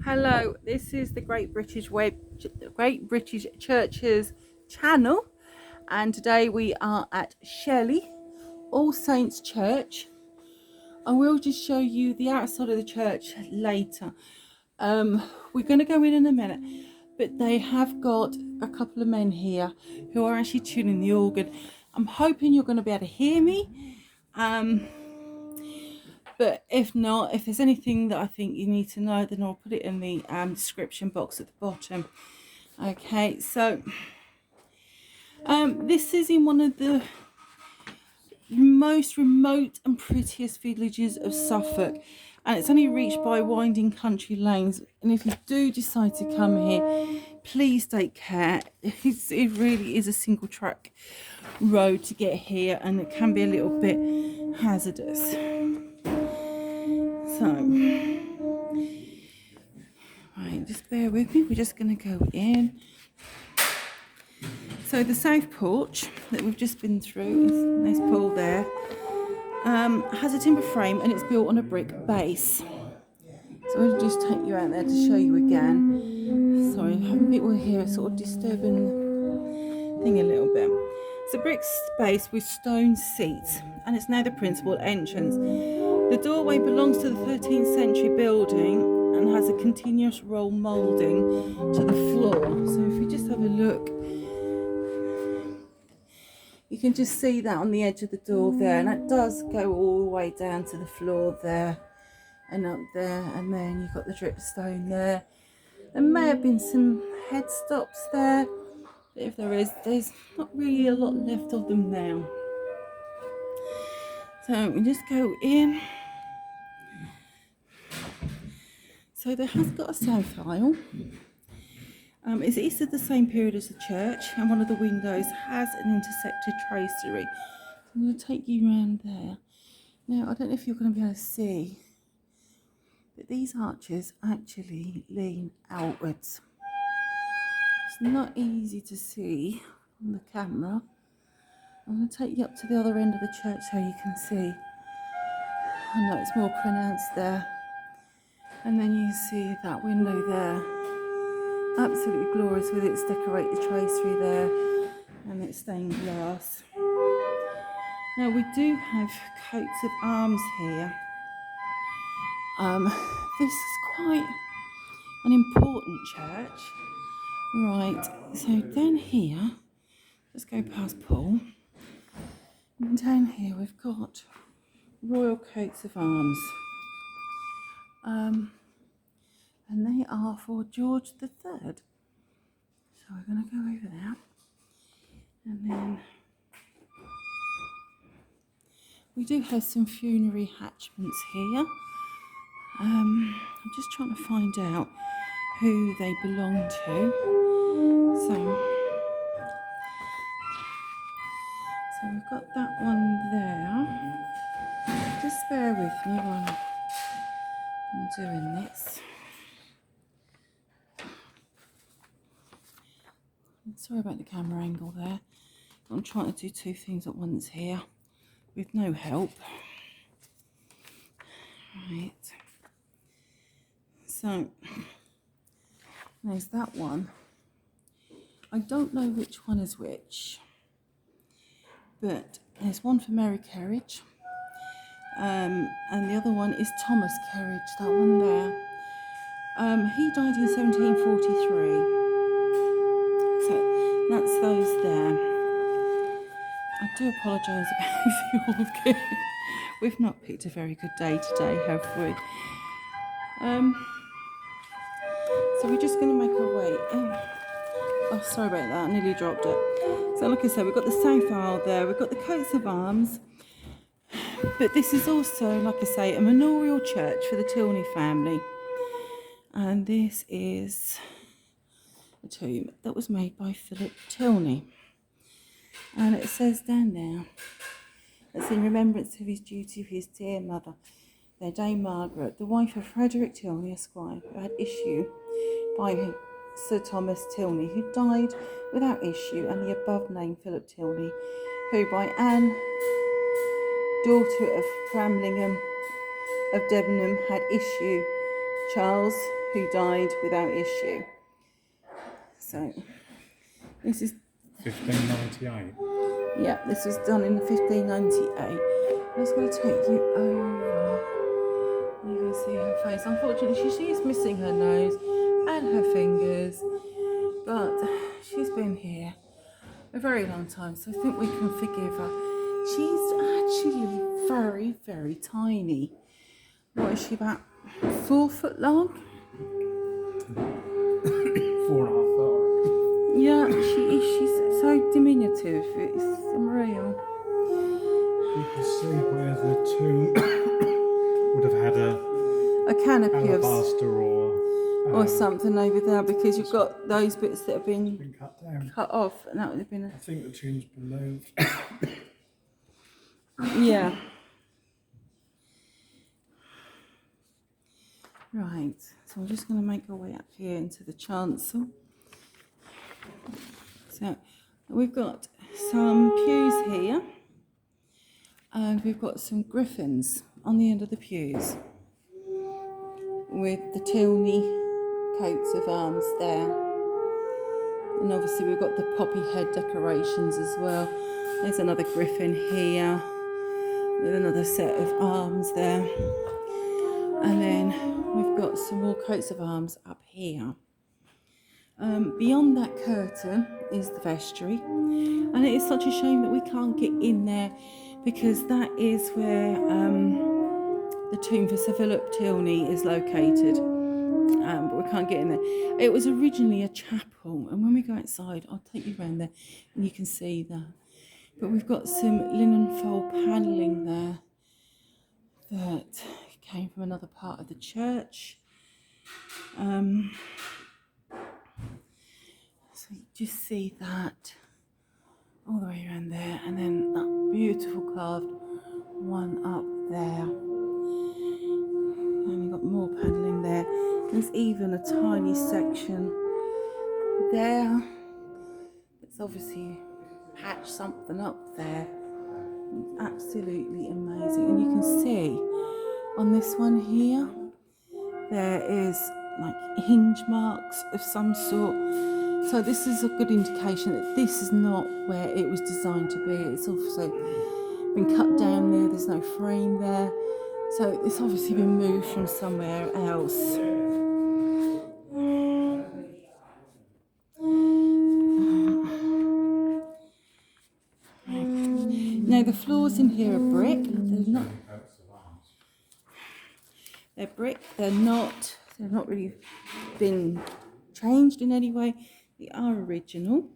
Hello, this is the Great British Churches channel, and today we are at Shelley, All Saints Church, and we'll just show you the outside of the church later. We're going to go in a minute, but they have got a couple of men here who are actually tuning the organ. I'm hoping you're going to be able to hear me. But if not, if there's anything that I think you need to know, then I'll put it in the description box at the bottom. Okay, so this is in one of the most remote and prettiest villages of Suffolk, and it's only reached by winding country lanes. And if you do decide to come here, please take care. It really is a single track road to get here, and it can be a little bit hazardous. So, right, just bear with me. We're just going to go in. So the south porch that we've just been through, is a nice pool there, has a timber frame and it's built on a brick base. So I'll just take you out there to show you again. Sorry, people here are sort of disturbing the thing a little bit. It's a brick space with stone seats, and it's now the principal entrance. The doorway belongs to the 13th century building and has a continuous roll moulding to the floor. So if we just have a look, you can just see that on the edge of the door there, and that does go all the way down to the floor there and up there, and then you've got the dripstone there. There may have been some headstops there, but if there is, there's not really a lot left of them now. So we just go in. So there has got a south aisle. It's of the same period as the church, and one of the windows has an intersected tracery. I'm going to take you around there. Now, I don't know if you're going to be able to see, but these arches actually lean outwards. It's not easy to see on the camera. I'm going to take you up to the other end of the church so you can see. I know it's more pronounced there. And then you see that window there. Absolutely glorious with its decorated tracery there and its stained glass. Now we do have coats of arms here. This is quite an important church. Right, so down here, let's go past Paul. And down here we've got royal coats of arms. And they are for George III. So we're going to go over there. And then we do have some funerary hatchments here. I'm just trying to find out who they belong to. So we've got that one there. Just bear with me while I'm doing this. Sorry about the camera angle there. I'm trying to do two things at once here with no help. Right. So there's that one. I don't know which one is which, but there's one for Mary Kerridge, and the other one is Thomas Kerridge, that one there. He died in 1743. So that's those there. I do apologise about the organ. We've not picked a very good day today, have we? So we're just going to make our way in. Oh, sorry about that, I nearly dropped it. So like I said, we've got the south aisle there, we've got the coats of arms, but this is also, like I say, a memorial church for the Tilney family. And this is a tomb that was made by Philip Tilney. And it says down there, it's in remembrance of his duty for his dear mother, their Dame Margaret, the wife of Frederick Tilney, Esquire, who had issue by Sir Thomas Tilney, who died without issue, and the above named Philip Tilney, who by Anne, daughter of Framlingham of Debenham, had issue, Charles, who died without issue. So this is 1598. Yeah, this was done in 1598. I'm just going to take you over. You can see her face. Unfortunately, she is missing her nose and her fingers, but she's been here a very long time, so I think we can forgive her. She's actually very, very tiny. What is she, about 4 foot long? 4.5 foot. Yeah, she is. She's so diminutive. It's unreal. You can see where the tomb would have had a canopy of alabaster or something over there, because you've got those bits that have been cut down. cut off, and that would have been I think the tomb's below. Yeah. Right, so I'm just going to make our way up here into the chancel. So we've got some pews here, and we've got some griffins on the end of the pews with the Tilney coats of arms there. And obviously we've got the poppy head decorations as well. There's another griffin here with another set of arms there. And then we've got some more coats of arms up here. Beyond that curtain is the vestry, and it is such a shame that we can't get in there, because that is where the tomb for Sir Philip Tilney is located, but we can't get in there. It was originally a chapel, and when we go outside, I'll take you around there and you can see that. But we've got some linen fold panelling there that came from another part of the church. So you just see that all the way around there, and then that beautiful carved one up there. And you've got more panelling there. There's even a tiny section there. It's obviously patched something up there. It's absolutely amazing. And you can see on this one here, there is like hinge marks of some sort. So this is a good indication that this is not where it was designed to be. It's also been cut down there. There's no frame there. So it's obviously been moved from somewhere else. Now the floors in here are brick. They're brick. They're not really been changed in any way. They are original.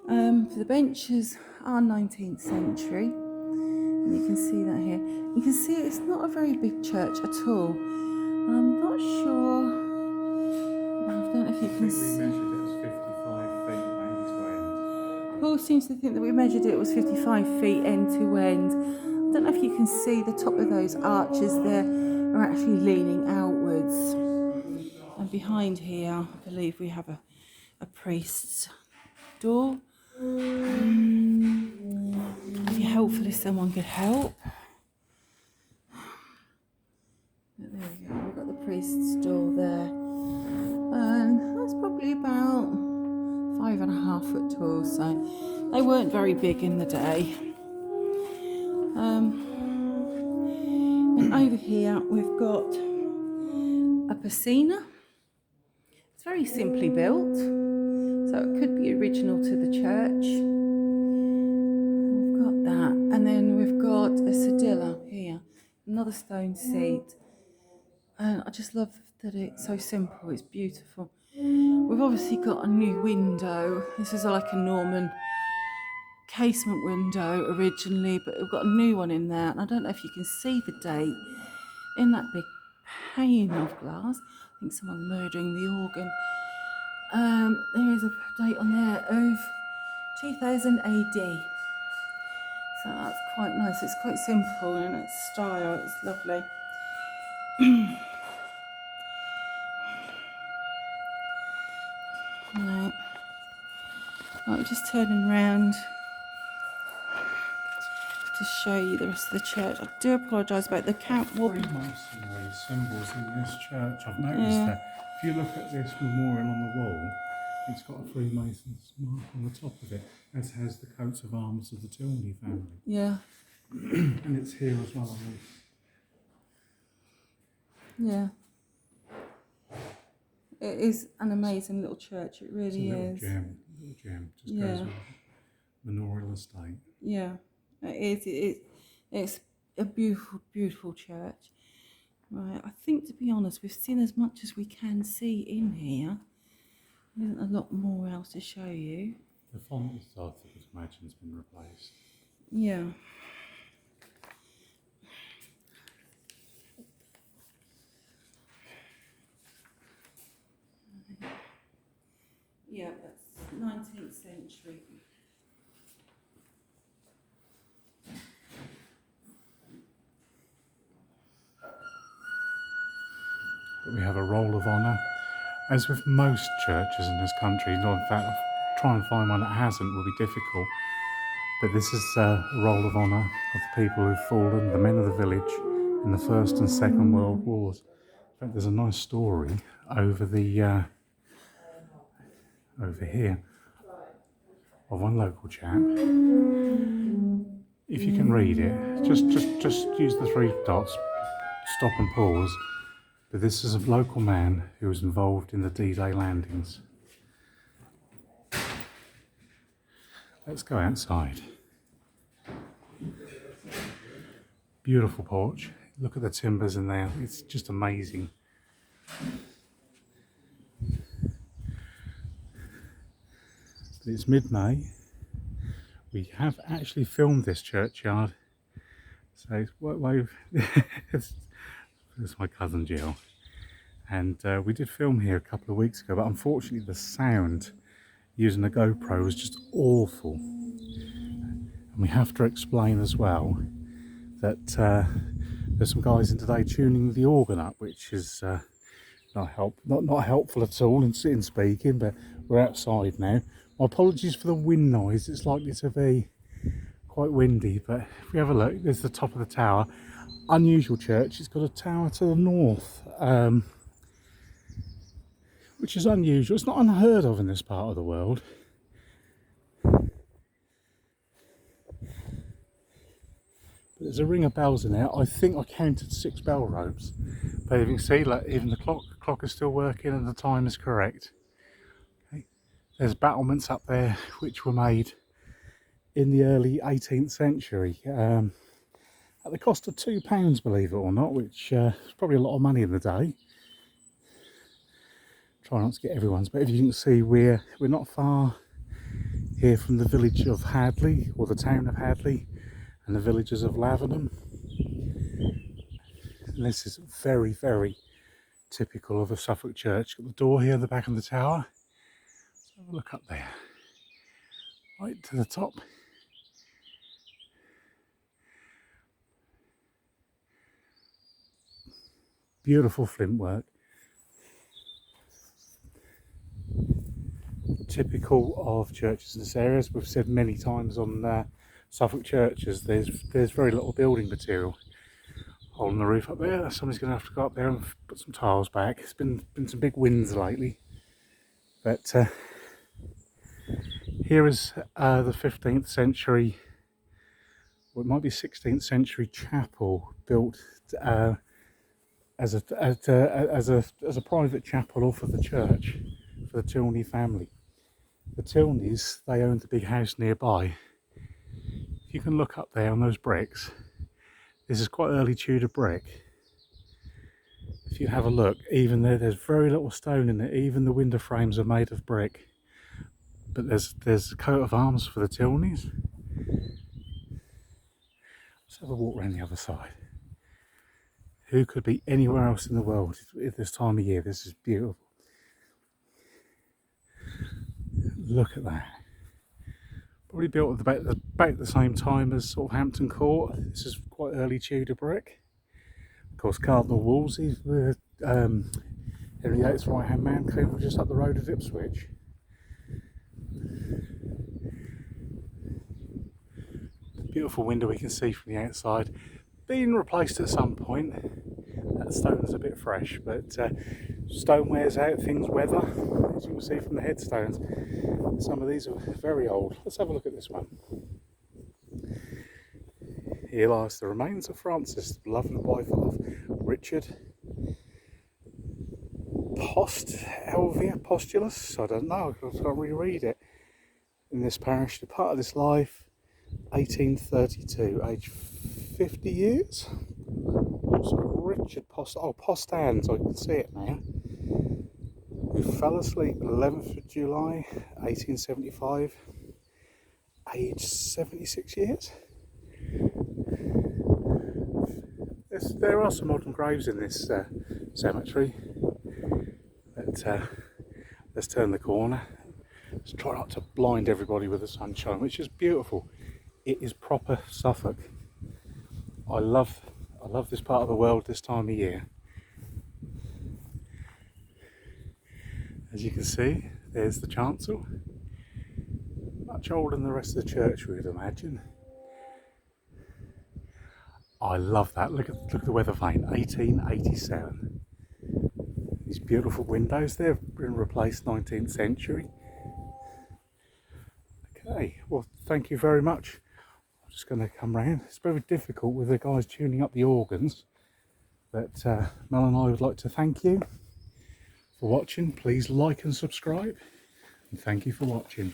The benches are 19th century. And you can see that here. You can see it's not a very big church at all. I'm not sure. I don't know if you can see. We measured it as 55 feet end to end. Paul seems to think that we measured it was 55 feet end to end. I don't know if you can see the top of those arches there are actually leaning outwards. And behind here, I believe we have a priest's door. It'd be helpful if someone could help. But there we go, we've got the priest's door there. And that's probably about 5.5 foot tall, so they weren't very big in the day. And over here we've got a piscina. It's very simply built, so it could be original to the church. We've got that, and then we've got a sedilla here, another stone seat. And I just love that it's so simple, it's beautiful. We've obviously got a new window. This is like a Norman casement window originally, but we've got a new one in there. And I don't know if you can see the date in that big pane of glass. I think someone's murdering the organ. There is a date on there of 2000 AD. So that's quite nice. It's quite simple in its style. It's lovely. Right. I'm just turning round to to show you the rest of the church. I do apologise about the catwalk. Freemasonry symbols in this church. I've noticed that. If you look at this memorial on the wall, it's got a Freemason's mark on the top of it, as has the coats of arms of the Tilney family. Yeah. And it's here as well. Yeah. It is an amazing little church. It really is. Little gem. Just goes with manorial estate. Yeah, it is. It's a beautiful, beautiful church. Right, I think, to be honest, we've seen as much as we can see in here. There isn't a lot more else to show you. The font itself, I would imagine, has been replaced. Yeah. Yeah, that's 19th century. But we have a roll of honour. As with most churches in this country, in fact, try and find one that hasn't will be difficult. But this is a roll of honour of the people who've fallen, the men of the village, in the First and Second World Wars. In fact, there's a nice story over the over here of one local chap. If you can read it, just use the three dots, stop and pause. But this is a local man who was involved in the D-Day landings. Let's go outside. Beautiful porch. Look at the timbers in there. It's just amazing. But it's mid-May. We have actually filmed this churchyard. So This is my cousin Jill, and we did film here a couple of weeks ago, but unfortunately the sound using a GoPro was just awful. And we have to explain as well that there's some guys in today tuning the organ up, which is not helpful at all in speaking, but we're outside now. My apologies for the wind noise. It's likely to be quite windy, but if we have a look, there's the top of the tower. Unusual church. It's got a tower to the north, which is unusual. It's not unheard of in this part of the world. But there's a ring of bells in there. I think I counted 6 bell ropes, but you can see, like, even the clock is still working and the time is correct. Okay. There's battlements up there which were made in the early 18th century. At the cost of £2, believe it or not, which is probably a lot of money in the day. Try not to get everyone's, but if you can see, we're not far here from the village of Hadley, or the town of Hadley, and the villages of Lavenham. And this is very, very typical of a Suffolk church. Got the door here at the back of the tower. Let's have a look up there, right to the top. Beautiful flint work. Typical of churches in this area, as we've said many times on Suffolk churches, there's very little building material. Hole in the roof up there. Somebody's going to have to go up there and put some tiles back. It's been some big winds lately. But here is the 15th century, or it might be 16th century chapel built as a private chapel off of the church for the Tilney family. The Tilneys, they owned the big house nearby. If you can look up there on those bricks, this is quite early Tudor brick. If you have a look, even there's very little stone in it. Even the window frames are made of brick. But there's a coat of arms for the Tilneys. Let's have a walk around the other side. Who could be anywhere else in the world at this time of year? This is beautiful. Look at that. Probably built at about the same time as sort of Hampton Court. This is quite early Tudor brick. Of course, Cardinal Wolsey, Henry VIII's right hand man, came from just up the road at Ipswich. Beautiful window we can see from the outside. Being replaced at some point. That stone's a bit fresh, but stone wears out, things weather, as you can see from the headstones. Some of these are very old. Let's have a look at this one. Here lies the remains of Francis, the beloved wife of Richard Postulus. I don't know, I can't reread it. In this parish, the part of this life, 1832, age 50 years. Also Richard Postans, I can see it now, who fell asleep 11th of July 1875, age 76 years. There are some modern graves in this cemetery, but let's turn the corner. Let's try not to blind everybody with the sunshine, which is beautiful. It is proper Suffolk. I love this part of the world this time of year. As you can see, there's the chancel. Much older than the rest of the church, we would imagine. I love that. Look at the weather vane, 1887. These beautiful windows, they've been replaced 19th century. Okay, well, thank you very much. I'm just going to come round. It's very difficult with the guys tuning up the organs, but Mel and I would like to thank you for watching. Please like and subscribe, and thank you for watching.